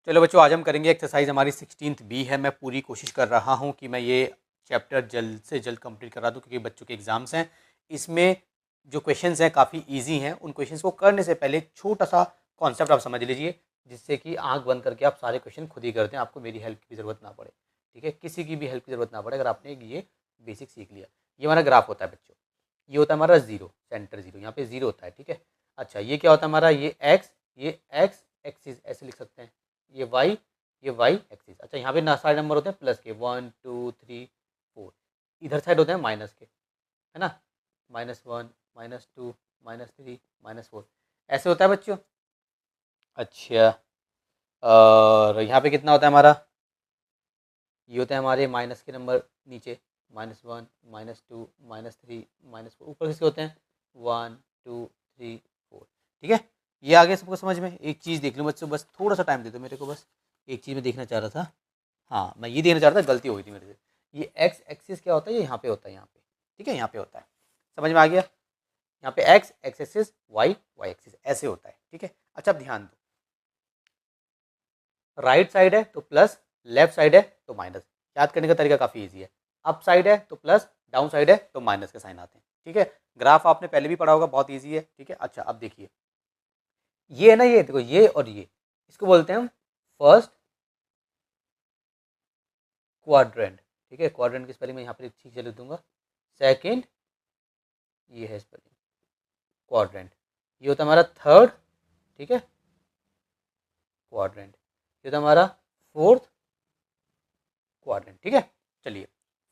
चलो बच्चों, आज हम करेंगे एक्सरसाइज हमारी 16th बी है। मैं पूरी कोशिश कर रहा हूँ कि मैं ये चैप्टर जल्द से जल्द कंप्लीट करा दूँ, क्योंकि बच्चों के एग्जाम्स हैं। इसमें जो क्वेश्चंस हैं काफ़ी इजी हैं। उन क्वेश्चंस को करने से पहले एक छोटा सा कॉन्सेप्ट आप समझ लीजिए, जिससे कि आंख बंद करके आप सारे क्वेश्चन खुद ही कर दें, आपको मेरी हेल्प की ज़रूरत ना पड़े। ठीक है, किसी की भी हेल्प की ज़रूरत ना पड़े अगर आपने ये बेसिक सीख लिया। ये हमारा ग्राफ होता है बच्चों, ये होता है हमारा जीरो, सेंटर जीरो, यहाँ पे जीरो होता है। ठीक है, अच्छा ये क्या होता है हमारा, ये एक्स एक्सिस ऐसे लिख सकते हैं, ये वाई एक्सिस। अच्छा यहाँ पे ना सारे नंबर होते हैं प्लस के, 1 2 3 4। इधर साइड होते हैं माइनस के, है ना, -1 -2 -3 -4 ऐसे होता है बच्चों। अच्छा, और यहाँ पे कितना होता है हमारा, ये होते हैं हमारे माइनस के नंबर नीचे, -1 -2 -3 -4। ऊपर किसके होते हैं, 1 2 3 4। ठीक है, ये आ गया सबको समझ में। एक चीज़ देख लूँ बच्चों, बस थोड़ा सा टाइम दे दो मेरे को, बस एक चीज़ मैं देखना चाह रहा था। हाँ, मैं ये देखना चाह रहा था, गलती हो गई थी मेरे से। ये एक्स एक्सिस क्या होता है, ये यहाँ पे होता है, यहाँ पे। ठीक है, यहाँ पे होता है, समझ में आ गया। यहाँ पे एक्स एक्सिस, वाई एक्सिस ऐसे होता है। ठीक है, अच्छा अब ध्यान दो, राइट साइड है तो प्लस, लेफ्ट साइड है तो माइनस। याद करने का तरीका काफ़ी ईजी है। अप साइड है तो प्लस, डाउन साइड है तो माइनस के साइन आते हैं। ठीक है, ग्राफ आपने पहले भी पढ़ा होगा, बहुत ईजी है। ठीक है, अच्छा अब देखिए, ये है ना, ये देखो, ये और ये, इसको बोलते हैं हम फर्स्ट क्वाड्रेंट। ठीक है, क्वाड्रेंट की स्पेलिंग मैं यहाँ पर ठीक से लिख दूंगा। सेकंड, ये है स्पेलिंग क्वाड्रेंट। ये होता है हमारा थर्ड, ठीक है, क्वाड्रेंट। ये होता है हमारा फोर्थ क्वाड्रेंट। ठीक है, चलिए,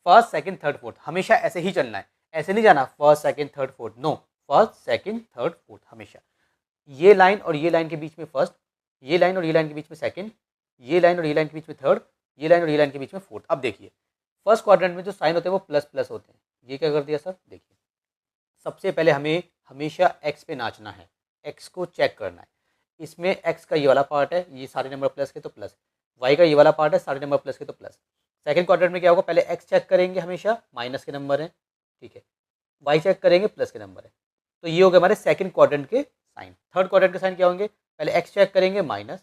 फर्स्ट सेकंड थर्ड फोर्थ हमेशा ऐसे ही चलना है, ऐसे नहीं जाना first second third fourth, no, first second third fourth हमेशा। ये लाइन और ये लाइन के बीच में फर्स्ट, ये लाइन और ये लाइन के बीच में सेकंड, ये लाइन और ये लाइन के बीच में थर्ड, ये लाइन और ये लाइन के बीच में फोर्थ। अब देखिए, फर्स्ट क्वाड्रेंट में जो साइन होते हैं वो प्लस प्लस होते हैं। ये क्या कर दिया सर, देखिए, सबसे पहले हमें हमेशा एक्स पे नाचना है, एक्स को चेक करना है। इसमें एक्स का ये वाला पार्ट है, ये सारे नंबर प्लस के तो प्लस, वाई का ये वाला पार्ट है, सारे नंबर प्लस के तो प्लस। सेकंड क्वाड्रेंट में क्या होगा, पहले एक्स चेक करेंगे हमेशा, माइनस के नंबर हैं। ठीक है, वाई चेक करेंगे, प्लस के नंबर है। तो ये हो गए हमारे सेकंड क्वाड्रेंट के साइन। थर्ड क्वाड्रेंट के साइन क्या होंगे, पहले एक्स चेक करेंगे माइनस,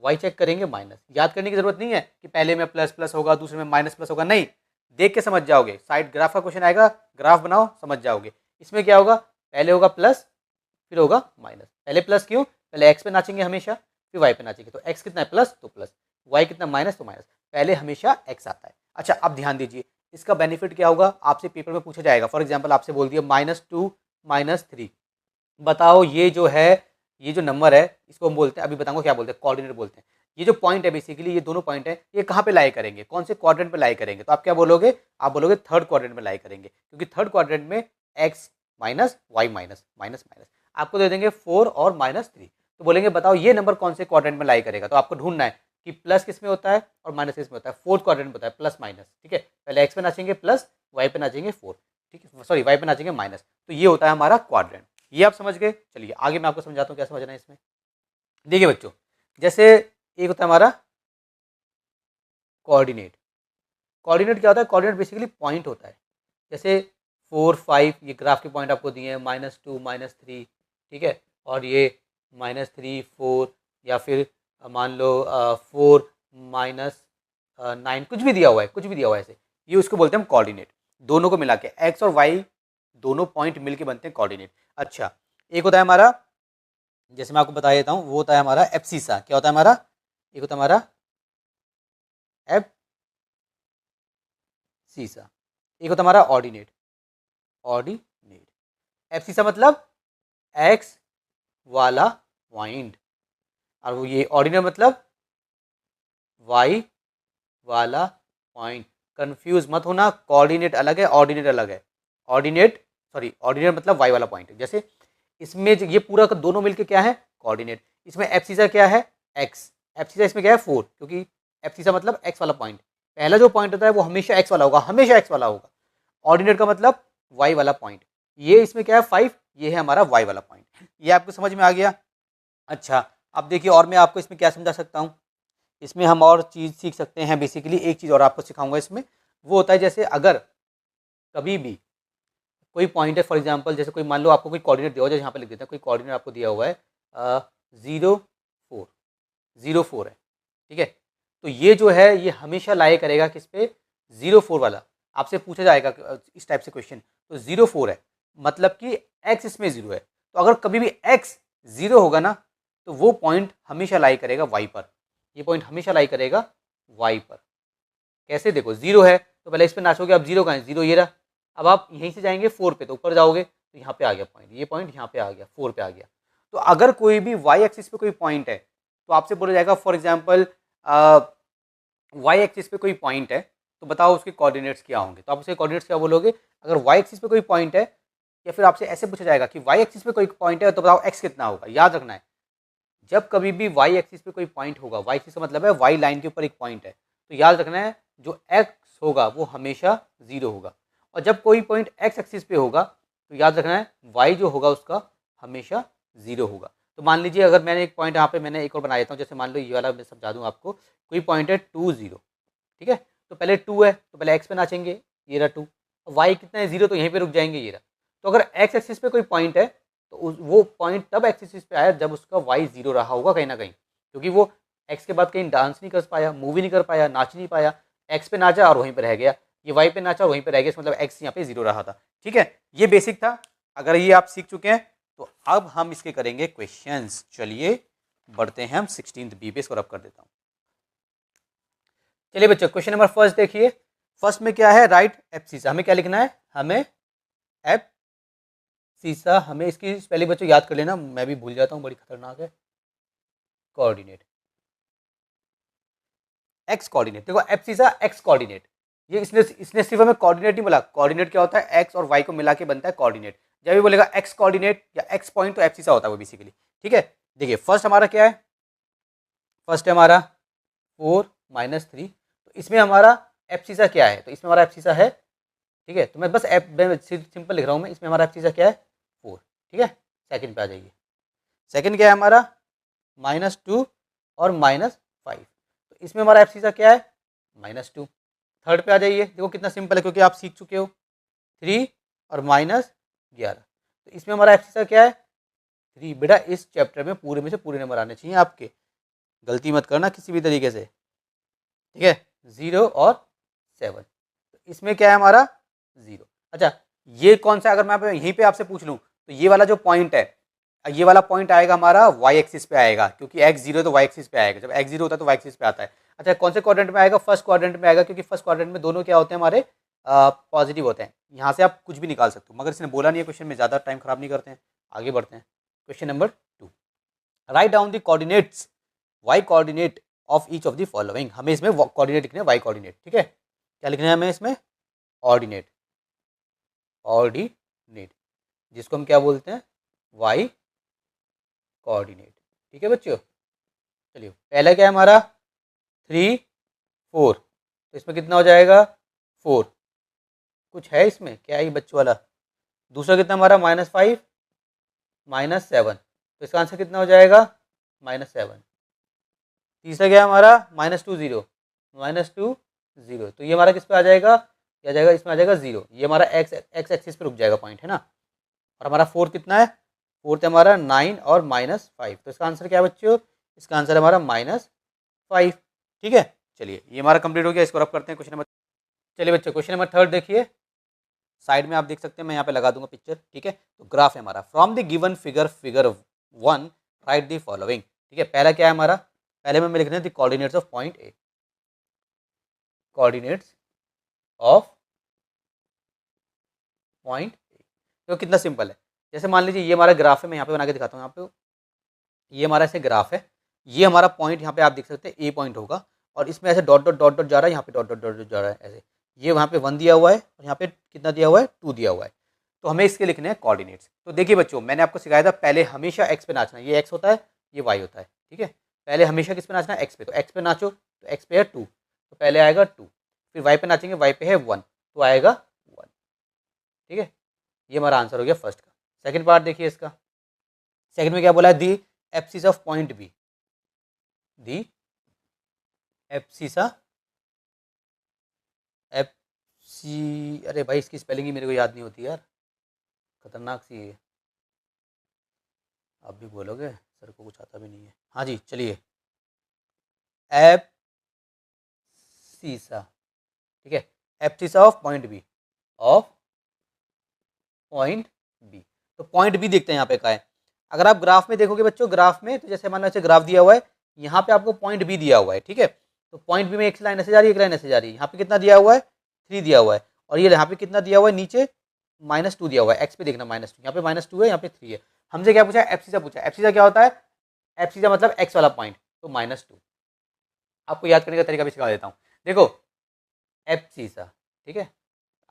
वाई चेक करेंगे माइनस। याद करने की जरूरत नहीं है कि पहले में प्लस प्लस होगा दूसरे में माइनस प्लस होगा, नहीं, देख के समझ जाओगे। साइड ग्राफ का क्वेश्चन आएगा, ग्राफ बनाओ, समझ जाओगे। इसमें क्या होगा, पहले होगा प्लस, फिर होगा माइनस। पहले प्लस क्यों, पहले एक्स पे नाचेंगे हमेशा, फिर वाई पे नाचेंगे। तो एक्स कितना है प्लस तो प्लस, वाई कितना माइनस तो माइनस, पहले हमेशा एक्स आता है। अच्छा अब ध्यान दीजिए, इसका बेनिफिट क्या होगा, आपसे पेपर में पूछा जाएगा। फॉर एग्जाम्पल आपसे बोल दिया -2 -3, बताओ ये जो है, ये जो नंबर है इसको हम बोलते हैं, अभी बताऊंगा क्या बोलते हैं, कोऑर्डिनेट बोलते हैं। ये जो पॉइंट है बेसिकली, ये दोनों पॉइंट है, ये कहाँ पे लाई करेंगे, कौन से क्वाड्रेंट पे लाई करेंगे, तो आप क्या बोलोगे, आप बोलोगे थर्ड क्वाड्रेंट में लाई करेंगे, क्योंकि थर्ड क्वाड्रेंट में X minus Y minus minus minus आपको दे देंगे 4 और -3। तो बोलेंगे बताओ ये नंबर कौन से क्वाड्रेंट में लाई करेगा, तो आपको ढूंढना है कि प्लस किस में होता है और माइनस किस में होता है। फोर्थ क्वाड्रेंट में होता है प्लस माइनस। ठीक है, पहले एक्स पे नाचेंगे प्लस, वाई पे नाचेंगे 4, ठीक है, सॉरी वाई पे नाचेंगे माइनस। तो ये होता है हमारा क्वाड्रेंट। ये आप समझ गए। चलिए आगे मैं आपको समझाता हूँ क्या समझना है इसमें। देखिए बच्चों, जैसे एक होता है हमारा कोऑर्डिनेट। कोऑर्डिनेट क्या होता है, कोऑर्डिनेट बेसिकली पॉइंट होता है। जैसे 4 5 ये ग्राफ के पॉइंट आपको दिए हैं, -2 -3, ठीक है, और ये -3 4, या फिर मान लो 4 -9, कुछ भी दिया हुआ है, कुछ भी दिया हुआ है ऐसे, ये उसको बोलते हैं हम कोऑर्डिनेट। दोनों को मिला के एक्स और वाई दोनों पॉइंट मिलके बनते हैं कोऑर्डिनेट। अच्छा, एक होता है हमारा, जैसे मैं आपको बता देता हूँ, वो होता है हमारा एब्सिसा। क्या होता है हमारा, एक होता है हमारा एब्सिसा, एक होता है हमारा ऑर्डिनेट। ऑर्डिनेट, एब्सिसा मतलब एक्स वाला पॉइंट, और वो ये ऑर्डिनेट मतलब वाई वाला पॉइंट। कंफ्यूज मत होना, कोऑर्डिनेट अलग है, ऑर्डिनेट अलग है। ऑर्डिनेट, सॉरी, ऑर्डिनेट मतलब वाई वाला पॉइंट। जैसे इसमें ये पूरा का दोनों मिलके क्या है, कोऑर्डिनेट। इसमें एब्सिसा क्या है, एक्स। एब्सिसा इसमें क्या है 4, क्योंकि एब्सिसा मतलब एक्स वाला पॉइंट। पहला जो पॉइंट होता है वो हमेशा एक्स वाला होगा, हमेशा एक्स वाला होगा। ऑर्डिनेट का मतलब वाई वाला पॉइंट। ये इसमें क्या है 5, ये है हमारा वाई वाला पॉइंट। ये आपको समझ में आ गया। अच्छा अब देखिए, और मैं आपको इसमें क्या समझा सकता हूँ, इसमें हम और चीज़ सीख सकते हैं। बेसिकली एक चीज़ और आपको सिखाऊंगा इसमें, वो होता है जैसे अगर कभी भी कोई पॉइंट है, फॉर एग्जांपल जैसे कोई मान लो आपको कोई कोऑर्डिनेट दिया हुआ है, यहाँ पे लिख देते हैं, कोई कोऑर्डिनेट आपको दिया हुआ है 0 4 है, ठीक है। तो ये जो है ये हमेशा लाई करेगा किस पे, 0 4 वाला। आपसे पूछा जाएगा इस टाइप से क्वेश्चन, तो 0 4 है मतलब कि x इसमें 0 है। तो अगर कभी भी x 0 होगा ना तो वो पॉइंट हमेशा लाई करेगा y पर, ये पॉइंट हमेशा लाई करेगा y पर। कैसे, देखो 0 है तो पहले इस पर नाचोगे, अब 0 कहाँ है, 0 ये रहा। अब आप यहीं से जाएंगे 4 पे तो ऊपर जाओगे तो यहाँ पे आ गया पॉइंट, ये पॉइंट यहाँ पे आ गया, 4 पे आ गया। तो अगर कोई भी y एक्सिस पे कोई पॉइंट है तो आपसे बोला जाएगा फॉर एग्जाम्पल y एक्सिस पे कोई पॉइंट है तो बताओ उसके कोऑर्डिनेट्स क्या होंगे। तो आप उसके कोऑर्डिनेट्स क्या बोलोगे, अगर y एक्सिस पे कोई पॉइंट है, या फिर आपसे ऐसे पूछा जाएगा कि y एक्सिस पे कोई पॉइंट है तो बताओ x कितना होगा। याद रखना है, जब कभी भी y एक्सिस पे कोई पॉइंट होगा, y एक्सिस का मतलब है y लाइन के ऊपर एक पॉइंट है, तो याद रखना है जो x होगा वो हमेशा 0 होगा। और जब कोई पॉइंट x एक्सिस पे होगा तो याद रखना है y जो होगा उसका हमेशा 0 होगा। तो मान लीजिए अगर मैंने एक पॉइंट यहाँ पे मैंने एक और बना देता हूँ, जैसे मान लो ये वाला मैं समझा दूँ आपको, कोई पॉइंट है 2 0, ठीक है। तो पहले 2 है तो पहले x पे नाचेंगे, ये रहा 2, y कितना है 0 तो यहीं पे रुक जाएंगे, ये रहा। तो अगर x एक्सिस पे कोई पॉइंट है तो वो पॉइंट तब x एक्सिस पे आया जब उसका y 0 रहा होगा कहीं ना कहीं, क्योंकि वो x के बाद कहीं डांस नहीं कर पाया, मूवी नहीं कर पाया, नाच नहीं पाया, x पे नाचा और वहीं पर रह गया, ये y पे नाचा और वहीं पर रह गया, इसका मतलब x यहाँ पे 0 रहा था। ठीक है, ये बेसिक था। अगर ये आप सीख चुके हैं तो अब हम इसके करेंगे क्वेश्चंस। चलिए बढ़ते हैं हम 16th बी पे, इसको रब कर देता हूँ। चलिए बच्चों क्वेश्चन नंबर फर्स्ट देखिए। फर्स्ट में क्या है, राइट एब्सिसा। हमें क्या लिखना है, हमें एब्सिसा, हमें इसकी स्पेलिंग बच्चों याद कर लेना, मैं भी भूल जाता हूँ, बड़ी खतरनाक है। Coordinate, x coordinate. देखो एब्सिसा एक्स कोऑर्डिनेट, ये इसने सिर्फ हमें कोऑर्डिनेट नहीं बोला। कोऑर्डिनेट क्या होता है, एक्स और वाई को मिला के बनता है कोऑर्डिनेट। जब भी बोलेगा एक्स कोऑर्डिनेट या एक्स पॉइंट तो एब्सिसा होता है वो बेसिकली। ठीक है, देखिए फर्स्ट हमारा क्या है, फर्स्ट है हमारा 4 -3। तो इसमें हमारा एब्सिसा क्या है, तो इसमें हमारा एब्सिसा है, ठीक है। तो मैं बस सिंपल लिख रहा हूँ मैं, इसमें हमारा एब्सिसा क्या है 4, ठीक है। सेकंड पे आ जाइए, सेकंड क्या है हमारा -2 और -5। तो इसमें हमारा एब्सिसा क्या है -2। थर्ड पे आ जाइए, देखो कितना सिंपल है क्योंकि आप सीख चुके हो, 3 और -11। तो इसमें हमारा एब्सिसा क्या है 3। बेटा इस चैप्टर में पूरे में से पूरे नंबर आने चाहिए आपके, गलती मत करना किसी भी तरीके से, ठीक है। 0 और 7, तो इसमें क्या है हमारा 0। अच्छा ये कौन सा, अगर मैं यहीं पे आपसे पूछ लूँ तो ये वाला जो पॉइंट है, ये वाला पॉइंट आएगा हमारा y एक्सिस पे आएगा, क्योंकि x 0 तो y एक्सिस पे आएगा, जब x 0 होता है तो y एक्सिस पे आता है। अच्छा कौन से क्वाड्रेंट में आएगा, फर्स्ट क्वाड्रेंट में आएगा, क्योंकि फर्स्ट क्वाड्रेंट में दोनों क्या होते हैं हमारे पॉजिटिव होते हैं। यहाँ से आप कुछ भी निकाल सकते हो, मगर इसने बोला नहीं है क्वेश्चन में, ज़्यादा टाइम खराब नहीं करते हैं, आगे बढ़ते हैं। Question number 2, write down the coordinates y coordinate of each of the following. हमें इसमें कोऑर्डिनेट लिखने हैं, y कोऑर्डिनेट, ठीक है। क्या लिखना है हमें इसमें, ऑर्डिनेट, ऑर्डिनेट, जिसको हम क्या बोलते हैं y कोऑर्डिनेट, ठीक है बच्चों। चलिए पहला क्या है हमारा 3 4, तो इसमें कितना हो जाएगा 4, कुछ है इसमें क्या है ये बच्चों वाला। दूसरा कितना हमारा -5 -7, तो इसका आंसर कितना हो जाएगा -7। तीसरा क्या है हमारा -2 0 -2 0, तो ये हमारा किस पे आ जाएगा, क्या आ जाएगा, इसमें आ जाएगा 0। ये हमारा एक्स एक्सिस पे रुक जाएगा पॉइंट, है ना। और हमारा फोर्थ कितना है, फोर्थ है हमारा 9 और -5, तो इसका आंसर क्या है बच्चों, इसका आंसर है हमारा -5, ठीक है। चलिए ये हमारा कंप्लीट हो गया, इसको रब करते हैं क्वेश्चन नंबर। चलिए बच्चों क्वेश्चन नंबर थर्ड देखिए, साइड में आप देख सकते हैं, मैं यहाँ पे लगा दूंगा पिक्चर, ठीक है। तो ग्राफ है हमारा, from the given figure 1 right the following, ठीक है। पहला क्या है हमारा, पहले में लिखना है the coordinates of point A, coordinates of point A. तो कितना सिंपल है, जैसे मान लीजिए ये हमारा ग्राफ है, मैं यहाँ पे बना के दिखाता हूँ, यहाँ पे ये हमारा ऐसे ग्राफ है, ये हमारा पॉइंट यहाँ पे आप देख सकते हैं ए पॉइंट होगा, और इसमें ऐसे डॉट डॉट डॉट डॉट जा रहा है, यहाँ पे डॉट डॉट डॉट जा रहा है ऐसे, ये वहाँ पे 1 दिया हुआ है और यहाँ पे कितना दिया हुआ है 2 दिया हुआ है। तो हमें इसके लिखने हैं कोऑर्डिनेट्स। तो देखिए बच्चों मैंने आपको सिखाया था पहले हमेशा एक्स पे नाचना, ये एक्स होता है ये वाई होता है, ठीक है। पहले हमेशा किस पे नाचना है, एक्स पे, तो एक्स पे नाचो तो एक्स पे है 2, तो पहले आएगा 2, फिर वाई पे नाचेंगे, वाई पे है 1 तो आएगा 1, ठीक है। ये हमारा आंसर हो गया फर्स्ट का। सेकंड पार्ट देखिए इसका, सेकंड में क्या बोला है, the abscissa of point B, the abscissa एप्सी, अरे भाई इसकी स्पेलिंग ही मेरे को याद नहीं होती यार, खतरनाक सी है। आप भी बोलोगे सर को कुछ आता भी नहीं है। हाँ जी चलिए, एब्सिसा, ठीक है, abscissa of point B, of point B. तो पॉइंट बी देखते हैं यहाँ पे क्या है। अगर आप ग्राफ में देखोगे बच्चों, ग्राफ में तो जैसे मान लो ग्राफ दिया हुआ है, यहाँ पे आपको पॉइंट बी दिया हुआ है, ठीक है। तो पॉइंट बी में एक लाइन ऐसे जा रही है, एक लाइन ऐसे जा रही है। यहाँ पे कितना दिया हुआ है, 3 दिया हुआ है, और ये यहाँ पे कितना दिया हुआ है, नीचे -2 दिया हुआ है। एक्स पे देखना -2, यहाँ पे -2 है, यहाँ पे 3 है। हमसे क्या पूछा है, एफसीसा पूछा है। एफसीसा क्या होता है, एफसीसा मतलब एक्स वाला पॉइंट, तो -2। आपको याद करने का तरीका भी सिखा देता हूँ। देखो एफसीसा, ठीक है,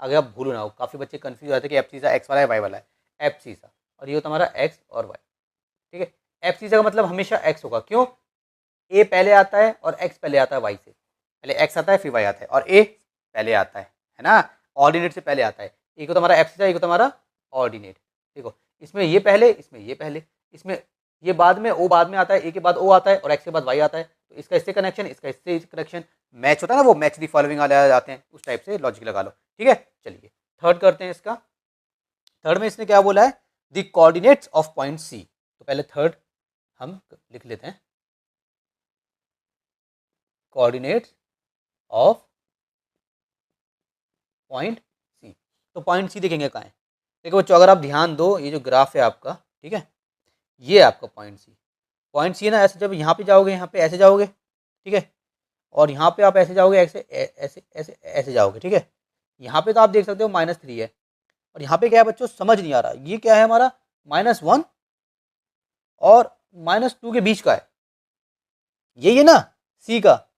अगर आप भूलो ना हो, काफ़ी बच्चे कंफ्यूज हो जाते हैं कि एफसीसा एक्स वाला है वाई वाला है। एफसीसा, और ये होता हमारा एक्स और वाई, ठीक है। एफसीसा का मतलब हमेशा एक्स होगा, क्यों, ए पहले आता है और एक्स पहले आता है वाई से। पहले एक्स आता है फिर वाई आता है, और ए पहले आता है ना, ऑर्डिनेट से पहले आता है। एक तो हमारा एफसीसा, एक तो हमारा ऑर्डिनेट। देखो इसमें ये पहले, इसमें ये पहले, इसमें ये बाद में, ओ बाद में आता है, ए के बाद ओ आता है, और एक्स के बाद वाई आता है। तो इसका इससे कनेक्शन, इसका इससे कनेक्शन, मैच होता है ना, वो मैच दी फॉलोइंग वाले आ जाते हैं, उस टाइप से लॉजिक लगा लो, ठीक है। चलिए थर्ड करते हैं इसका। थर्ड में इसने क्या बोला है, the coordinates of point C. तो पहले थर्ड हम लिख लेते हैं, कोऑर्डिनेट्स ऑफ पॉइंट सी। तो पॉइंट सी देखेंगे कहाँ है। देखो बच्चों, अगर आप ध्यान दो, ये जो ग्राफ है आपका, ठीक है, ये आपका पॉइंट सी। पॉइंट सी है ना, ऐसे जब यहाँ पे जाओगे, यहाँ पे ऐसे जाओगे, ठीक है, और यहाँ पे आप ऐसे जाओगे, ऐसे ऐसे ऐसे ऐसे जाओगे, ठीक है। यहाँ पे तो आप देख सकते हो -3 है, और यहाँ पे क्या है बच्चों, समझ नहीं आ रहा, ये क्या है हमारा -1 और -2 के बीच का है, ये ना सी का,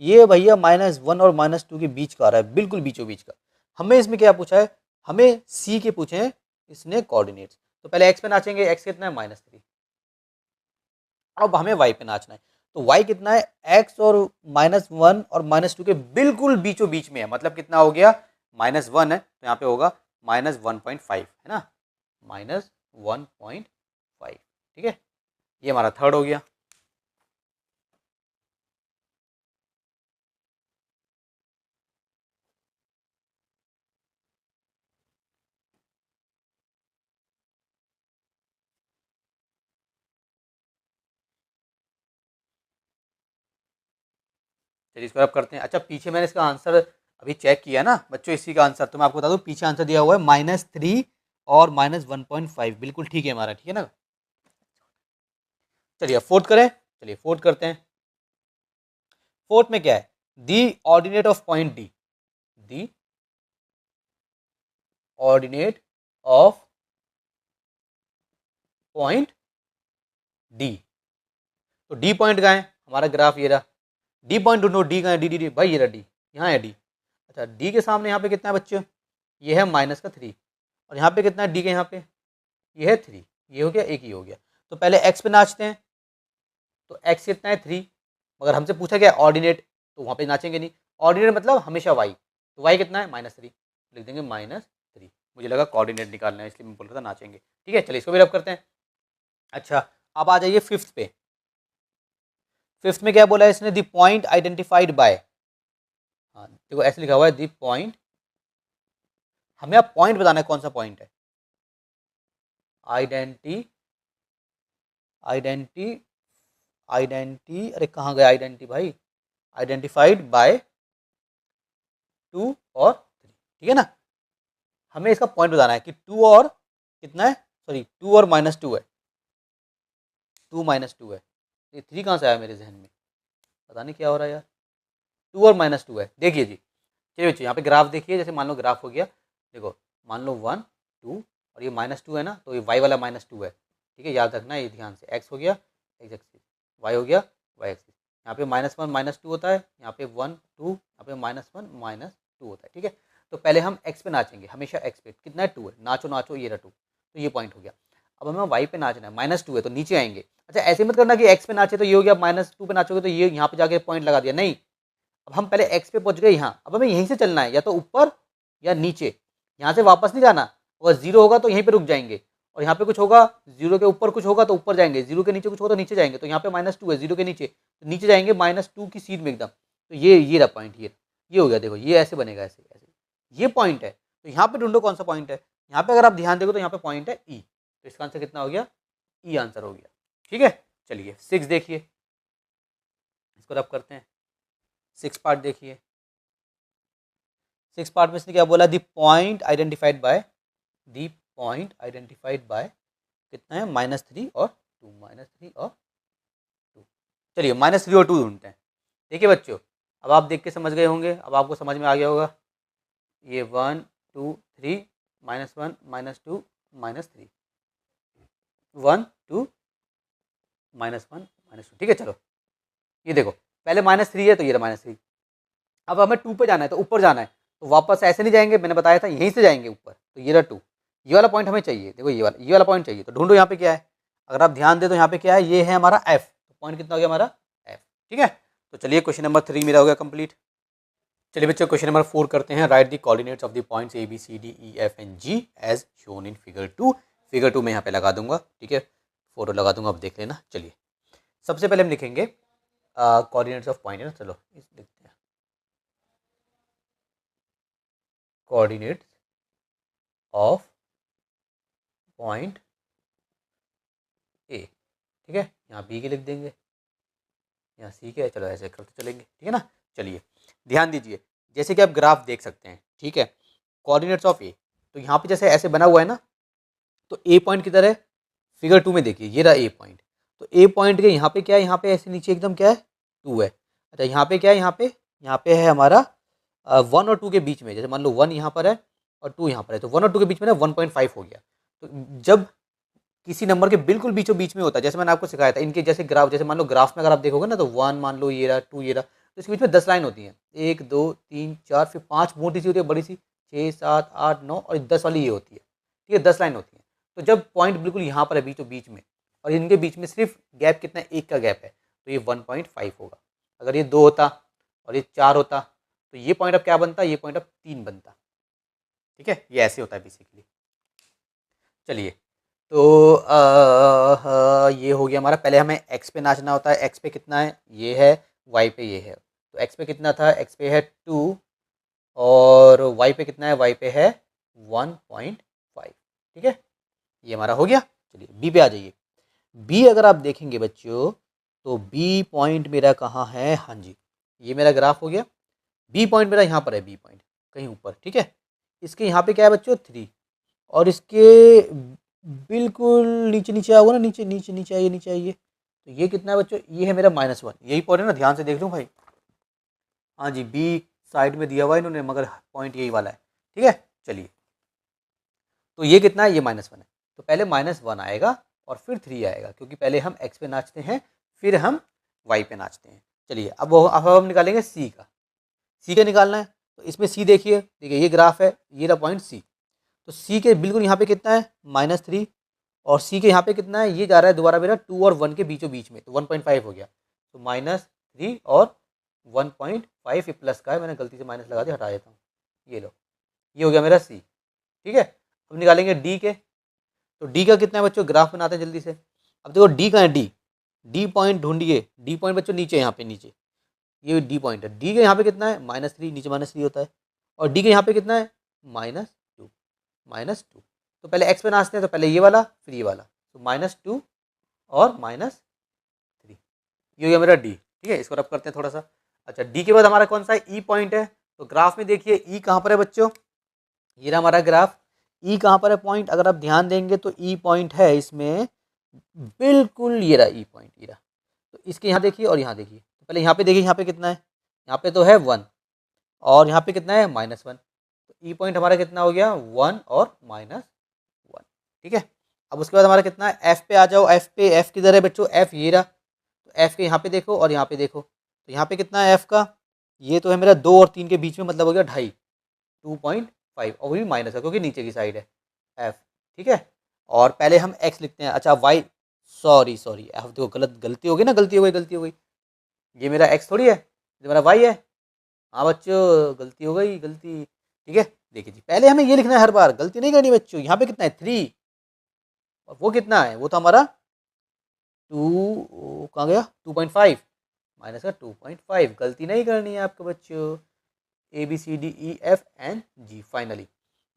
ये भैया -1 और -2 के बीच का आ रहा है, बिल्कुल बीचों बीच का। हमें इसमें क्या पूछा है, हमें सी के पूछे हैं इसने कोऑर्डिनेट्स। तो पहले एक्स पे नाचेंगे, एक्स कितना है -3। अब हमें वाई पे नाचना है, तो वाई कितना है, एक्स और -1 और -2 के बिल्कुल बीचों बीच में है, मतलब कितना हो गया, -1 है, तो यहाँ पे होगा -1.5, है ना, -1.5, ठीक है। ये हमारा थर्ड हो गया। चलिए इसको अब करते हैं। अच्छा, पीछे मैंने इसका आंसर अभी चेक किया ना बच्चों, इसी का आंसर तो मैं आपको बता दूं, पीछे आंसर दिया हुआ है -3 और -1.5, बिल्कुल ठीक है हमारा, ठीक है ना। चलिए फोर्थ करें, चलिए फोर्थ करते हैं। फोर्थ में क्या है, the ordinate of point D, the ordinate of point D. तो डी पॉइंट कहाँ है, हमारा ग्राफ ये रहा, डी पॉइंट ढूंढो, डी कहाँ है, डी डी डी भाई, ये रहा डी, यहाँ है डी। अच्छा, डी के सामने यहाँ पे कितना है बच्चों, ये है -3, और यहाँ पे कितना है डी के, यहाँ पे ये है 3, ये हो गया, एक ही हो गया। तो पहले एक्स पे नाचते हैं, तो एक्स कितना है 3, मगर हमसे पूछा गया ऑर्डिनेट, तो वहाँ पे नाचेंगे नहीं, ऑर्डिनेट मतलब हमेशा वाई, तो वाई कितना है -3, लिख देंगे -3। मुझे लगा कोऑर्डिनेट निकालना है, इसलिए मैं बोल रहा था नाचेंगे, ठीक है। चलिए इसको भी रब करते हैं। अच्छा, अब आ जाइए फिफ्थ पे। फिफ्थ में क्या बोला है इसने, द पॉइंट आइडेंटिफाइड बाय, हाँ देखो ऐसे लिखा हुआ है, द पॉइंट, हमें अब पॉइंट बताना है, कौन सा पॉइंट है, आइडेंटी, अरे कहाँ गया आइडेंटी भाई, आइडेंटिफाइड बाय 2 और 3, ठीक है ना। हमें इसका पॉइंट बताना है कि 2 और कितना है, सॉरी 2 और -2 है, 2 -2 है, ये 3 कहाँ से आया मेरे जहन में, पता नहीं क्या हो रहा है यार। 2 और -2 है, देखिए जी, चलिए बच्चों यहाँ पे ग्राफ देखिए, जैसे मान लो ग्राफ हो गया, देखो मान लो 1 2 और ये -2 है ना, तो ये वाई वाला -2 है, ठीक है, याद रखना ये ध्यान से। एक्स हो गया एक्स एक्सिस, वाई हो गया वाई एक्सिस, यहाँ पे -1 -2 होता है, यहाँ पे 1 2, यहाँ पे -1 -2 होता है, ठीक है। तो पहले हम एक्स पे नाचेंगे, हमेशा एक्स पे, कितना है 2 है, नाचो नाचो, ये रहा 2, तो ये पॉइंट हो गया। अब हमें वाई पे नाचना है, -2 है तो नीचे आएंगे। अच्छा, ऐसे मत करना कि एक्स पे नाचे तो ये हो गया, -2 पे नाचोगे तो ये यहाँ पे जाके पॉइंट लगा दिया, नहीं। अब हम पहले एक्स पे पहुंच गए यहाँ, अब हमें यहीं से चलना है, या तो ऊपर या नीचे, यहाँ से वापस नहीं जाना। अगर 0 होगा तो यहीं पे रुक जाएंगे, और यहाँ पे कुछ होगा, 0 के ऊपर कुछ होगा तो ऊपर जाएंगे, 0 के नीचे कुछ होगा तो नीचे जाएंगे। तो यहाँ पे -2 है, 0 के नीचे, तो नीचे जाएंगे -2 की सीध में एकदम। तो ये रहा पॉइंट, ये हो गया, देखो ये ऐसे बनेगा, ऐसे ऐसे, ये पॉइंट है। तो यहाँ पे ढूंढो कौन सा पॉइंट है, यहाँ पे अगर आप ध्यान देखो तो यहाँ पे पॉइंट है ई, तो इसका आंसर कितना हो गया, ई आंसर हो गया, ठीक है। चलिए 6 देखिए, इसको इसको रब करते हैं। 6 पार्ट देखिए, 6 पार्ट में इसने क्या बोला, the point identified by, the point identified by कितना है, -3 और 2, -3 और 2। चलिए -3 और 2 ढूंढते हैं। देखिए बच्चों, अब आप देख के समझ गए होंगे, अब आपको समझ में आ गया होगा। ये 1 2 3 -1 -2 -3, 1 2 -1 -2, ठीक है। चलो ये देखो, पहले -3 है तो ये रहा -3। अब हमें 2 पे जाना है, तो ऊपर जाना है, तो वापस ऐसे नहीं जाएंगे, मैंने बताया था यहीं से जाएंगे ऊपर, तो ये रहा 2। ये वाला पॉइंट हमें चाहिए, देखो ये वाला पॉइंट चाहिए, तो ढूंढो यहाँ पे क्या है। अगर आप ध्यान दे तो यहाँ पे क्या है, ये है हमारा F, तो पॉइंट कितना हो गया हमारा F, ठीक है। तो चलिए क्वेश्चन नंबर 3 मेरा हो गया कंप्लीट। चलिए बच्चों क्वेश्चन नंबर 4 करते हैं। Write the coordinates of the points A B C D E F and G as shown in figure 2। Figure 2 में यहाँ पे लगा दूंगा, ठीक है, फोटो लगा दूंगा, अब देख लेना। चलिए सबसे पहले हम लिखेंगे कोऑर्डिनेट्स ऑफ पॉइंट है ना, चलो इस लिखते हैं, कोऑर्डिनेट्स ऑफ पॉइंट ए, ठीक है। यहाँ बी के लिख देंगे, यहाँ सी के, चलो ऐसे करते चलेंगे, ठीक है ना। चलिए ध्यान दीजिए, जैसे कि आप ग्राफ देख सकते हैं, ठीक है, कोऑर्डिनेट्स ऑफ ए, तो यहाँ पे जैसे ऐसे बना हुआ है ना, तो ए पॉइंट किधर है, फिगर 2 में देखिए, ये रहा ए पॉइंट। तो ए पॉइंट के यहाँ पे क्या है, यहाँ पे ऐसे नीचे एकदम क्या है 2 है। अच्छा यहाँ पे क्या है, यहाँ पे है हमारा 1 और 2 के बीच में, जैसे मान लो 1 यहाँ पर है और 2 यहाँ पर है, तो 1 और 2 के बीच में ना 1.5 हो गया। तो जब किसी नंबर के बिल्कुल बीचों बीच में होता है, जैसे मैंने आपको सिखाया था, इनके जैसे ग्राफ, जैसे मान लो ग्राफ में अगर आप देखोगे ना, तो 1 मान लो ये रहा, 2 ये रहा, तो इसके बीच में 10 लाइन होती हैं, 1 2 3 4, फिर 5 मोटी सी होती है, बड़ी सी 6 7 8 9 और 10 वाली ये होती है, ठीक है, 10 लाइन होती है। तो जब पॉइंट बिल्कुल यहाँ पर है बीचों बीच में, और इनके बीच में सिर्फ गैप कितना है, 1 का गैप है, तो ये 1.5 होगा। अगर ये 2 होता और ये 4 होता, तो ये पॉइंट अब क्या बनता, ये पॉइंट अब 3 बनता, ठीक है। ये ऐसे होता है बेसिकली। चलिए तो ये हो गया हमारा। पहले हमें एक्स पे नाचना होता है, एक्स पे कितना है, ये है, वाई पे ये है, तो एक्स पे कितना था, एक्स पे है 2 और वाई पे कितना है, वाई पे है 1.5, ठीक है, ये हमारा हो गया। चलिए बी पे आ जाइए। बी अगर आप देखेंगे बच्चों, तो बी पॉइंट मेरा कहाँ है, हाँ जी, ये मेरा ग्राफ हो गया। बी पॉइंट मेरा यहाँ पर है, बी पॉइंट कहीं ऊपर, ठीक है। इसके यहाँ पे क्या है बच्चों 3, और इसके बिल्कुल नीचे नीचे आओगे ना, नीचे नीचे नीचे आइए, नीचे आइए, तो ये कितना है बच्चों, ये है मेरा -1, यही पॉइंट है ना, ध्यान से देख लूँ भाई, हाँ जी, बी साइड में दिया हुआ है इन्होंने, मगर पॉइंट यही वाला है, ठीक है। चलिए तो ये कितना है, ये -1 है, तो पहले -1 आएगा और फिर 3 आएगा, क्योंकि पहले हम एक्स पे नाचते हैं, फिर हम वाई पे नाचते हैं। चलिए अब हम निकालेंगे सी का, सी का निकालना है, तो इसमें सी देखिए, देखिए ये ग्राफ है, ये रहा पॉइंट सी, तो सी के बिल्कुल यहाँ पे कितना है, -3, और सी के यहाँ पे कितना है, ये जा रहा है दोबारा मेरा 2 और 1 के बीचों बीच में, तो 1.5 हो गया, तो -3 और 1.5, ये प्लस का है, मैंने गलती से माइनस लगा दिया, हटा देता हूँ, ये लो, ये हो गया मेरा सी, ठीक है। अब निकालेंगे डी के, तो डी का कितना है बच्चों, ग्राफ बनाते हैं जल्दी से। अब देखो डी का है, डी पॉइंट ढूंढिए, डी पॉइंट बच्चों नीचे, यहाँ पे नीचे, ये डी पॉइंट है, डी के यहाँ पे कितना है, -3, नीचे -3 होता है, और डी के यहाँ पे कितना है, -2, तो पहले एक्स पे नाचते हैं, तो पहले ये वाला फिर ये वाला, तो -2 और -3, ये हो गया मेरा डी, ठीक है। इसको रब करते हैं थोड़ा सा। अच्छा डी के बाद हमारा कौन सा है, ई पॉइंट है, तो ग्राफ में देखिए ई कहाँ पर है बच्चों, ये रहा हमारा ग्राफ, ई कहाँ पर है पॉइंट, अगर आप ध्यान देंगे तो ई पॉइंट है इसमें बिल्कुल, ये रहा ई पॉइंट, ये रहा, तो इसके यहाँ देखिए और यहाँ देखिए, तो पहले यहाँ पे देखिए, यहाँ पे कितना है, यहाँ पे तो है 1 और यहाँ पे कितना है -1, तो ई पॉइंट हमारा कितना हो गया 1 और -1, ठीक है। अब उसके बाद हमारा कितना है, एफ पे आ जाओ, एफ पे, एफ किधर है बच्चों, एफ ये रहा, तो एफ के यहाँ पे देखो और यहाँ पे देखो, तो यहाँ पे कितना है एफ का, ये तो है मेरा 2 और 3 के बीच में, मतलब हो गया 2.5, 2.5, और वो भी माइनस है क्योंकि नीचे की साइड है एफ, ठीक है। और पहले हम एक्स लिखते हैं, अच्छा वाई, सॉरी एफ देखो, गलती हो गई ना, गलती हो गई, ये मेरा एक्स थोड़ी है, ये मेरा वाई है, हाँ बच्चों गलती हो गई, गलती, ठीक है। देखिए जी पहले हमें ये लिखना है, हर बार गलती नहीं करनी बच्चों। यहाँ पे कितना है 3, और वो कितना है, वो तो हमारा 2 कहाँ गया, 2.5 माइनस का 2.5, गलती नहीं करनी है आपको बच्चों। ABCDEFNG, फाइनली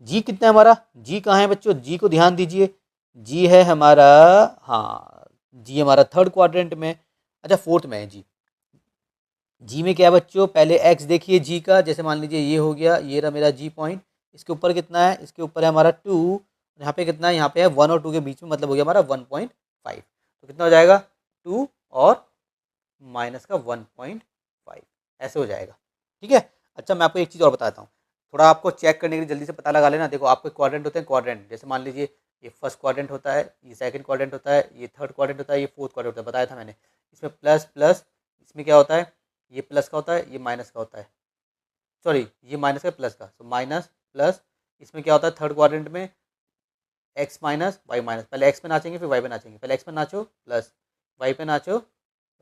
जी कितना है हमारा, जी कहाँ है बच्चों, जी को ध्यान दीजिए, जी है हमारा, हाँ जी हमारा थर्ड क्वाड्रेंट में, अच्छा फोर्थ में है जी, जी में क्या है बच्चों, पहले एक्स देखिए जी का, जैसे मान लीजिए ये हो गया, ये रहा मेरा जी पॉइंट, इसके ऊपर कितना है, इसके ऊपर है हमारा 2, यहाँ पे कितना है, यहाँ पे है 1 और 2 के बीच में, मतलब हो गया हमारा 1.5। तो कितना हो जाएगा 2 और माइनस का 1.5, ऐसे हो जाएगा। ठीक है। अच्छा मैं आपको एक चीज़ और बताता हूँ, थोड़ा आपको चेक करने के लिए जल्दी से पता लगा लेना। देखो आपके क्वाड्रेंट होते हैं, क्वाड्रेंट जैसे मान लीजिए ये फर्स्ट क्वाड्रेंट होता है, ये सेकंड क्वाड्रेंट होता है, ये थर्ड क्वाड्रेंट होता है, ये फोर्थ क्वाड्रेंट होता है, बताया था मैंने। इसमें प्लस प्लस, इसमें क्या होता है, ये प्लस का होता है, ये माइनस का होता है, सॉरी ये माइनस का प्लस का, तो माइनस प्लस। इसमें क्या होता है थर्ड क्वाड्रेंट में, एक्स माइनस वाई माइनस, पहले एक्स पे नाचेंगे फिर वाई पे नाचेंगे, पहले एक्स पे नाचो प्लस, वाई पे नाचो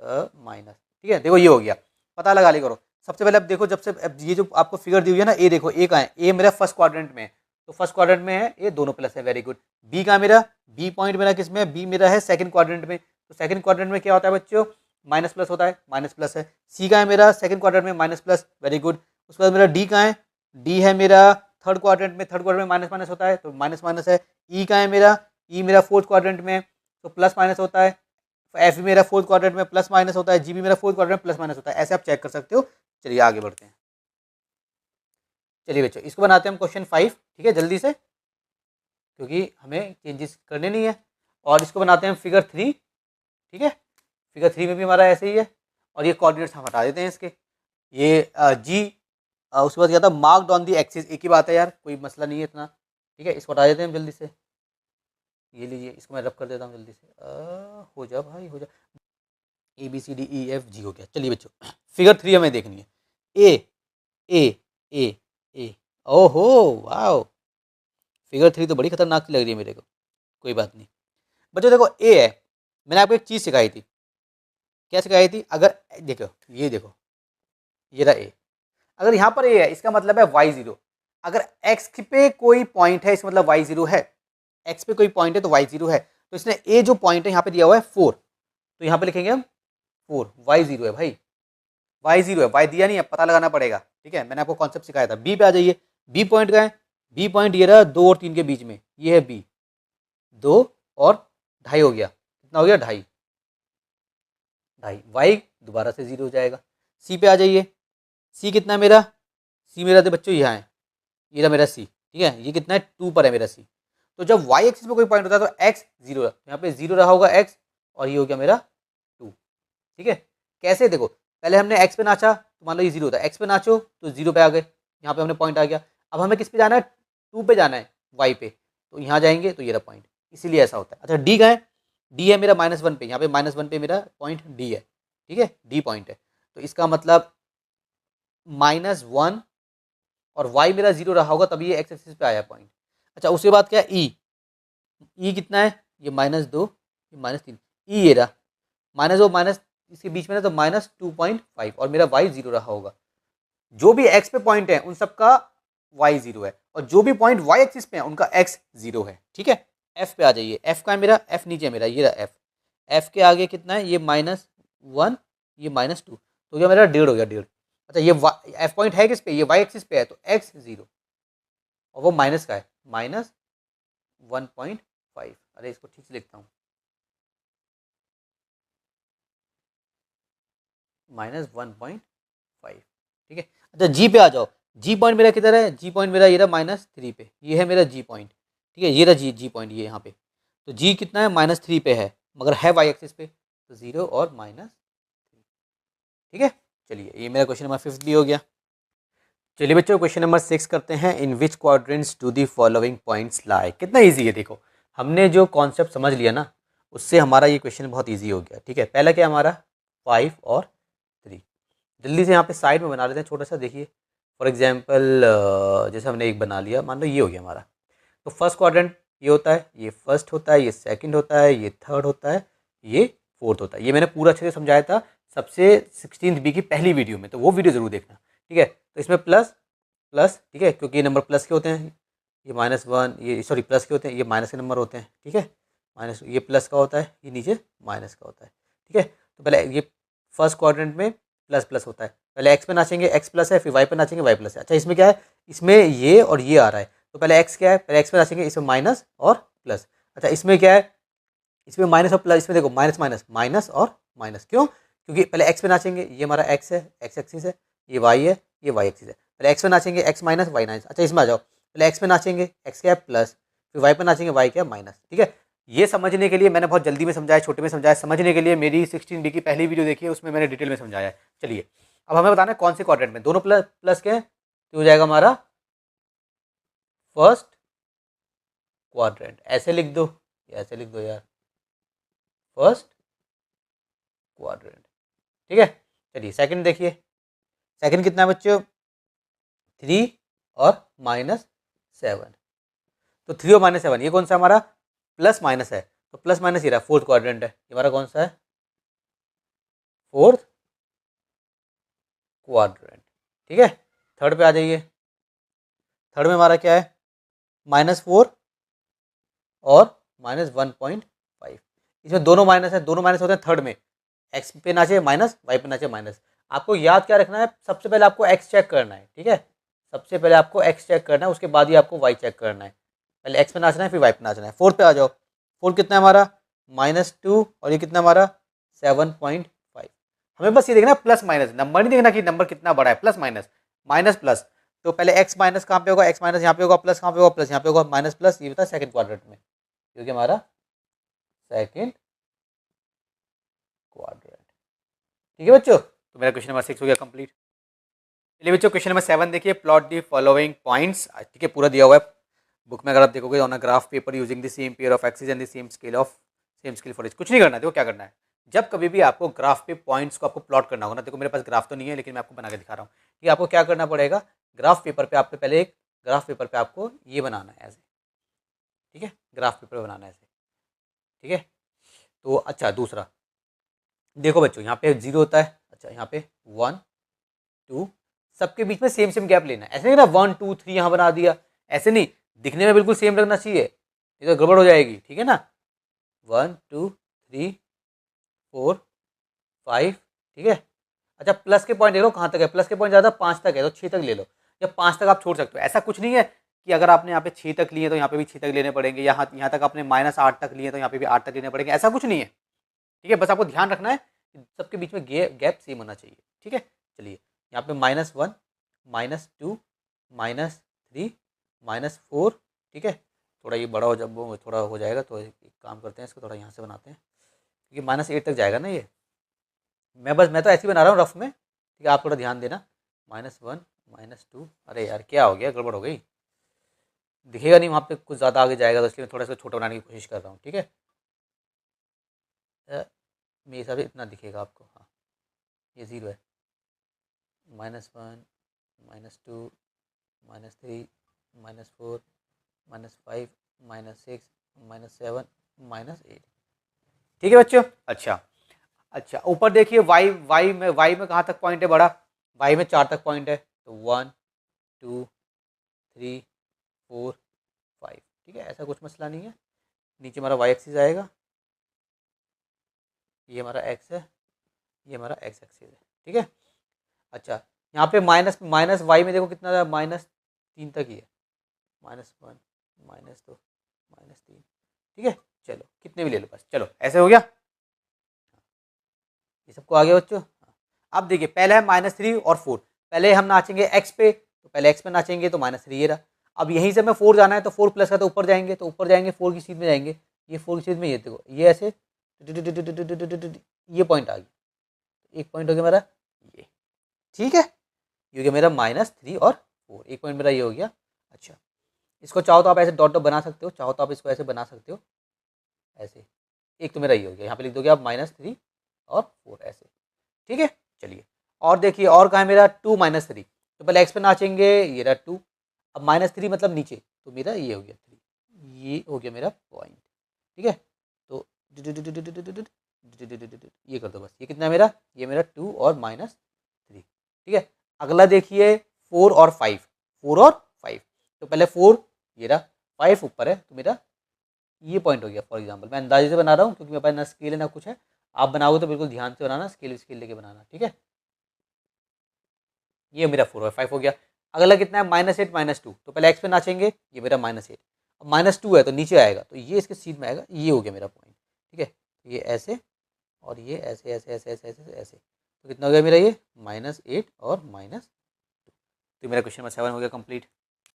माइनस। ठीक है, देखो ये हो गया, पता लगा ली करो। सबसे पहले अब देखो, जब से अब ये जो आपको फिगर दी हुई है ना, ए देखो, ए का है, ए मेरा फर्स्ट क्वाड्रेंट में है, तो फर्स्ट क्वाड्रेंट में है, ये दोनों प्लस है, वेरी गुड। बी का मेरा, बी पॉइंट मेरा किस में है, बी मेरा है सेकंड क्वाड्रेंट में, तो सेकंड क्वाड्रेंट में क्या होता है बच्चों, माइनस प्लस होता है, माइनस प्लस है। सी का है मेरा सेकंड क्वाड्रेंट में माइनस प्लस, वेरी गुड। उसके बाद मेरा डी का है, डी है मेरा थर्ड क्वाड्रेंट में, थर्ड क्वाड्रेंट में माइनस माइनस होता है, तो माइनस माइनस है। ई का है मेरा, ई मेरा फोर्थ क्वाड्रेंट में, तो प्लस माइनस होता है। एफ भी मेरा फोर्थ क्वाड्रेंट में प्लस माइनस होता है, जी भी मेरा फोर्थ क्वाड्रेंट में प्लस माइनस होता है, ऐसे आप चेक कर सकते हो। चलिए आगे बढ़ते हैं। चलिए बच्चों इसको बनाते हैं हम क्वेश्चन 5, ठीक है, जल्दी से, क्योंकि हमें चेंजेस करने नहीं है। और इसको बनाते हैं फिगर 3, ठीक है। फिगर 3 में भी हमारा ऐसे ही है, और ये कोऑर्डिनेट्स हम हटा देते हैं इसके, ये जी, उसके बाद क्या था, मार्क्ड ऑन दी एक्सिस, एक ही बात है यार, कोई मसला नहीं है इतना। ठीक है, इसको हटा देते हैं हम जल्दी से। ये लीजिए, इसको मैं रब कर देता हूँ जल्दी से, हो जा भाई हो जा। A B C D E F G हो गया। चलिए बच्चों फिगर 3 हमें देखनी है। ए ए ए ए, ओहो वाओ, फिगर 3 तो बड़ी खतरनाक लग रही है मेरे को। कोई बात नहीं बच्चों, देखो ए है, मैंने आपको एक चीज़ सिखाई थी, क्या सिखाई थी, अगर देखो ये देखो, ये रहा ए, अगर यहाँ पर ए है इसका मतलब है वाई जीरो। अगर एक्स पे कोई पॉइंट है इसका मतलब वाई जीरो है, एक्स पे कोई पॉइंट है तो वाई जीरो है। तो इसने ए जो पॉइंट है यहाँ पे दिया हुआ है 4, तो यहाँ पे लिखेंगे हम 4, वाई जीरो है भाई, वाई जीरो है, वाई दिया नहीं है, पता लगाना पड़ेगा। ठीक है, मैंने आपको कॉन्सेप्ट सिखाया था। बी पे आ जाइए, बी पॉइंट का है, बी पॉइंट ये रहा 2 और 3 के बीच में, ये है बी, 2 और 2.5 हो गया, कितना हो गया 2.5, 2.5, वाई दोबारा से जीरो हो जाएगा। सी पे आ जाइए, सी कितना है मेरा, सी मेरा तो बच्चों यहाँ है, ये रहा मेरा सी, ठीक है, ये कितना है 2 पर है मेरा सी। तो जब वाई एक्सिस पे कोई पॉइंट होता है तो एक्स जीरो, यहाँ पे जीरो रहा होगा एक्स, और ये हो गया मेरा 2। ठीक है, कैसे, देखो पहले हमने एक्स पे नाचा तो मान लो ये जीरो होता है, एक्स पे नाचो तो जीरो पे आ गए, यहाँ पे हमने पॉइंट आ गया। अब हमें किस पे जाना है, 2 पे जाना है, वाई पे, तो यहाँ जाएंगे तो ये रहा पॉइंट, इसीलिए ऐसा होता है। अच्छा डी का है, डी है मेरा -1 पे, यहाँ पे -1 पे मेरा पॉइंट डी है, ठीक है, डी पॉइंट है, तो इसका मतलब -1, और वाई मेरा जीरो रहा होगा तभी ये एक्स एक्सिस पे आया पॉइंट। अच्छा उसके बाद क्या है ई, ई कितना है, ये -2, ये -3, ई ये रहा माइनस, वो माइनस इसके बीच में ना, तो -2.5, और मेरा वाई जीरो रहा होगा। जो भी एक्स पे पॉइंट है उन सबका वाई जीरो है, और जो भी पॉइंट वाई एक्सिस पे है उनका एक्स जीरो है। ठीक है, एफ पे आ जाइए, एफ का है मेरा, एफ नीचे मेरा, ये रहा एफ, एफ के आगे कितना है, ये -1, ये -2, तो क्या मेरा 1.5 हो गया, 1.5। अच्छा ये एफ पॉइंट है किस पे, ये वाई एक्सिस पे है, तो एक्स जीरो, और वो माइनस का है, -1.5। अरे इसको ठीक से लिखता हूँ, -1.5। ठीक है, अच्छा जी पे आ जाओ, जी पॉइंट मेरा किधर है, जी पॉइंट मेरा ये रहा -3 पे, ये है मेरा जी पॉइंट। ठीक है, ये रहा जी, जी पॉइंट ये यहाँ पे, तो जी कितना है, -3 पे है, मगर है वाई एक्सिस पे, तो 0 और -3। ठीक है, चलिए ये मेरा क्वेश्चन नंबर 5 भी हो गया। चलिए बच्चों क्वेश्चन नंबर 6 करते हैं। In which quadrants do the following points lie. कितना ईजी है, देखो हमने जो कॉन्सेप्ट समझ लिया ना, उससे हमारा ये क्वेश्चन बहुत ईजी हो गया। ठीक है, पहला क्या हमारा 5 और 3, जल्दी से यहाँ पे साइड में बना लेते हैं छोटा सा। देखिए फॉर एग्जांपल जैसे हमने एक बना लिया, मान लो ये हो गया हमारा, तो फर्स्ट क्वाड्रेंट ये होता है, ये फर्स्ट होता है, ये सेकंड होता है, ये थर्ड होता है, ये फोर्थ होता है। ये मैंने पूरा अच्छे से समझाया था सबसे 16th बी की पहली वीडियो में, तो वो वीडियो ज़रूर देखना। ठीक है, तो इसमें प्लस प्लस, ठीक है, क्योंकि ये नंबर प्लस के होते हैं, ये -1, ये सॉरी प्लस के होते हैं, ये माइनस के नंबर होते हैं। ठीक है, माइनस, ये प्लस का होता है, ये नीचे माइनस का होता है। ठीक है, तो पहले ये फर्स्ट क्वाड्रेंट में प्लस प्लस होता है, पहले एक्स पे नाचेंगे, एक्स प्लस है, फिर वाई पे नाचेंगे, वाई प्लस है। अच्छा इसमें क्या है, इसमें ये और ये आ रहा है, तो पहले एक्स क्या है, पहले एक्स पे नाचेंगे, इसमें माइनस और प्लस। अच्छा इसमें क्या है, इसमें माइनस और प्लस, इसमें देखो माइनस माइनस माइनस और माइनस, क्यों, क्योंकि पहले एक्स पे नाचेंगे, ये हमारा एक्स है, एक्स एक्सिस है, ये वाई है, ये वाई एक्सिस है। पहले एक्स पे नाचेंगे, एक्स माइनस वाई माइनस। अच्छा इसमें आ जाओ, पहले एक्स पे नाचेंगे, एक्स क्या है प्लस, फिर वाई पे नाचेंगे, वाई क्या है माइनस। ठीक है, ये समझने के लिए मैंने बहुत जल्दी में समझाया, छोटे में समझाया, समझने के लिए मेरी 16B की पहली वीडियो देखिए, उसमें मैंने डिटेल में समझाया है। चलिए अब हमें बताना है कौन से क्वाड्रेंट में, दोनों प्लस प्लस के हैं तो हो जाएगा हमारा फर्स्ट क्वाड्रेंट। ऐसे लिख दो, ऐसे लिख दो यार, फर्स्ट क्वाड्रेंट। ठीक है, चलिए सेकंड देखिए, सेकंड कितना है बच्चों, 3 और -7। तो 3 और -7 ये कौन सा हमारा प्लस माइनस है, तो प्लस माइनस ये रहा, फोर्थ क्वाड्रेंट है ये हमारा, कौन सा है, फोर्थ क्वाड्रेंट। ठीक है, थर्ड पे आ जाइए, थर्ड में हमारा क्या है, -4 और -1.5। इसमें दोनों माइनस है, दोनों माइनस होते हैं थर्ड में, एक्स पे नाचे माइनस, वाई पे नाचे माइनस। आपको याद क्या रखना है, सबसे पहले आपको एक्स चेक करना है। ठीक है, सबसे पहले आपको एक्स चेक करना है, उसके बाद ही आपको वाई चेक करना है। पहले एक्स पे नाचना है, फिर वाई पे नाचना है। फोर्थ पे आ जाओ, फोर्थ कितना है हमारा, -2 और ये कितना हमारा 7.5। हमें बस ये देखना है प्लस माइनस, नंबर नहीं देखना कि नंबर कितना बड़ा है, प्लस माइनस, माइनस प्लस। तो पहले एक्स माइनस कहाँ पे होगा, एक्स माइनस यहाँ पे होगा, प्लस कहाँ पे होगा, प्लस यहाँ पे होगा, माइनस प्लस, ये होता है सेकंड क्वाड्रेंट में, क्योंकि हमारा सेकंड क्वाड्रेंट। ठीक है बच्चों, तो मेरा क्वेश्चन नंबर 6 हो गया कंप्लीट। चलिए बच्चों क्वेश्चन नंबर 7 देखिए, प्लॉट दी फॉलोइंग पॉइंट्स। ठीक है, पूरा दिया हुआ है बुक में, अगर आप देखोगे on a graph paper using the same pair of axis and the same scale for each. कुछ नहीं करना है, देखो क्या करना है, जब कभी भी आपको ग्राफ पे पॉइंट्स को आपको प्लॉट करना होगा ना, देखो मेरे पास ग्राफ तो नहीं है लेकिन मैं आपको बना के दिखा रहा हूँ कि आपको क्या करना पड़ेगा। ग्राफ पेपर पे आपको पहले एक ग्राफ पेपर पे आपको ये बनाना है ऐसे। ठीक है, ग्राफ पेपर बनाना है ऐसे। ठीक है, तो अच्छा दूसरा देखो बच्चों, यहाँ पे 0 होता है, अच्छा यहाँ पे 1 2, सबके बीच में सेम सेम गैप लेना है। ऐसे नहीं ना 1 2 3 यहाँ बना दिया, ऐसे नहीं, दिखने में बिल्कुल सेम लगना चाहिए, ये तो गड़बड़ हो जाएगी। ठीक है ना, 1 2 3 4 5। ठीक है, अच्छा प्लस के पॉइंट ले लो, कहाँ तक है, प्लस के पॉइंट ज़्यादा 5 तक है तो 6 तक ले लो, या 5 तक आप छोड़ सकते हो। ऐसा कुछ नहीं है कि अगर आपने यहाँ पे 6 तक लिए तो यहाँ पे भी 6 तक लेने पड़ेंगे, यहाँ तक आपने -8 तक लिए तो यहाँ पे भी 8 तक लेने पड़ेंगे, ऐसा कुछ नहीं है। ठीक है, बस आपको ध्यान रखना है कि सबके बीच में गैप सेम होना चाहिए। ठीक है, चलिए यहाँ पे -1 -2 -3 -4। ठीक है, थोड़ा ये बड़ा हो, जब वो थोड़ा हो जाएगा तो एक काम करते हैं, इसको थोड़ा यहाँ से बनाते हैं, क्योंकि -8 तक जाएगा ना ये। मैं तो ऐसे ही बना रहा हूँ रफ में, ठीक है, आप थोड़ा ध्यान देना। -1 -2, अरे यार क्या हो गया, गड़बड़ हो गई, दिखेगा नहीं वहाँ पे, कुछ ज़्यादा आगे जाएगा, तो इसलिए मैं थोड़ा सा छोटा बनाने की कोशिश कर रहा हूँ। ठीक है, मेरे हिसाब से इतना दिखेगा आपको, हाँ ये 0 है, -1 -2 -3 -4 -5 -6 -7 -8। ठीक है बच्चों, अच्छा अच्छा ऊपर देखिए, वाई में कहाँ तक पॉइंट है बड़ा, वाई में 4 तक पॉइंट है, तो 1 2 3 4 5। ठीक है, ऐसा कुछ मसला नहीं है। नीचे हमारा वाई एक्सिस आएगा, ये हमारा एक्स है, ये हमारा एक्स एक्सिस है। ठीक है, अच्छा यहाँ पे माइनस माइनस वाई में देखो कितना है, -3 तक ही है, -1 -2 -3। ठीक है, चलो कितने भी ले लो बस, चलो ऐसे हो गया, ये सबको आ गया बच्चों। अब देखिए पहले है -3 और 4, पहले हम नाचेंगे एक्स पे, तो पहले एक्स पे नाचेंगे तो -3 ये रहा। अब यहीं से हमें 4 जाना है, तो 4 प्लस का तो ऊपर जाएंगे, तो ऊपर जाएंगे 4 की सीध में जाएंगे, ये 4 की सीध में, ये देखो ये ऐसे ये पॉइंट आ गया, एक पॉइंट हो गया मेरा ये। ठीक है, ये हो गया मेरा -3 और 4, एक पॉइंट मेरा ये हो गया। अच्छा इसको चाहो तो आप ऐसे डॉट डॉट बना सकते हो, चाहो तो आप इसको ऐसे बना सकते हो ऐसे, एक तो मेरा ये हो गया, यहाँ पे लिख दोगे आप -3 और 4 ऐसे। ठीक है, चलिए और देखिए, और कहाँ है मेरा 2 -3, तो पहले एक्स पे नाचेंगे, ये रहा 2, अब -3 मतलब नीचे, तो मेरा ये हो गया 3, ये हो गया मेरा पॉइंट। ठीक है, तो ये कर दो बस, ये कितना है मेरा, ये मेरा 2 और -3। ठीक है, अगला देखिए 4 और 5, 4 और 5, तो पहले 4 ये रहा, 5 ऊपर है, तो मेरा ये पॉइंट हो गया। फॉर एग्जांपल मैं अंदाजे से बना रहा हूँ क्योंकि मेरे पास ना स्केल है ना कुछ है, आप बनाओगे तो बिल्कुल ध्यान से बनाना, स्केल लेके बनाना। ठीक है, ये मेरा 4 और 5 हो गया। अगला कितना है, -8 -2, तो पहले एक्स पे नाचेंगे, ये मेरा -8, अब -2 है तो नीचे आएगा, तो ये इसके सीध में आएगा, ये हो गया मेरा पॉइंट। ठीक है, ये ऐसे और ये ऐसे ऐसे ऐसे ऐसे ऐसे ऐसे, तो कितना हो गया मेरा ये -8 और -2। तो मेरा क्वेश्चन नंबर 7 हो गया कंप्लीट।